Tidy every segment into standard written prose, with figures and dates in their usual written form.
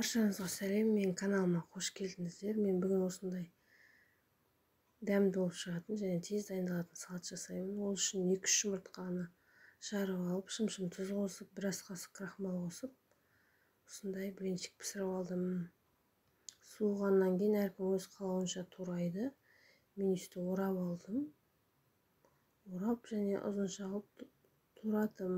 Баршаңызға сәлем, мен каналыма қош келдіңіздер. Мен бүгін осындай дәмді болып шығатын және тез дайындалатын салат жасаймын. Ол үшін 2-3 жұмыртқаны жарып алып, шым-шым тұз қосып, біраз қасық крахмал қосып, осындай блинчик пісіріп алдым. Суығаннан кейін әркім өз қалауынша турайды. Мен үсті орап алдым. Орап және ұзынша қылып турадым.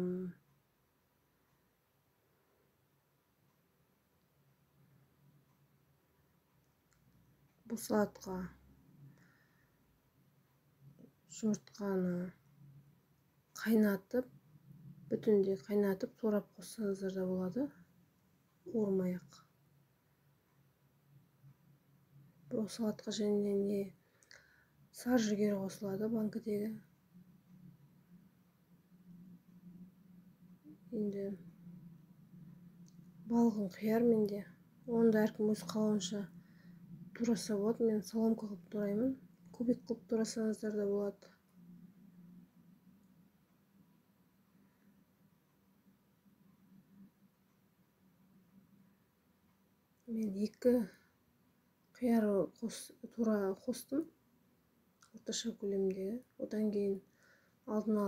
Бұл салатқа жұмыртқаны қайнатып, бүтіндей қайнатып, турап қоссаңыздар да болады, қуырмай-ақ. Бұл салатқа және саржігер қосылады, банкідегі. Енді балғын қияр менде. Оны да әркім өз қалауынша тураса болады. Мен соломка қылып тураймын. Кубик қылып турасаңыздар да болады. Мен 2 қияр қостым, орташа көлемдегі. Одан кейін алдына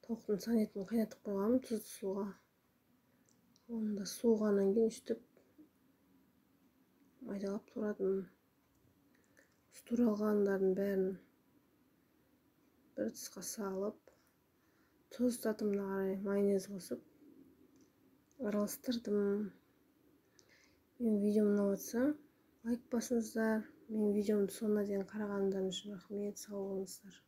тауықтың сан етін қайнатып қойғанмын тұзды суға. Оны да суығаннан кейін үстіп майдалап турадым. Туралғандардың бәрін бір тысқа салып, тұз татымына қарай майонез қосып араластырдым. Менің видеом ұнап жатса, лайк басыңыздар. Менің видеомды соңына дейін қарағандарыңыз үшін рахмет, сау болыңыздар.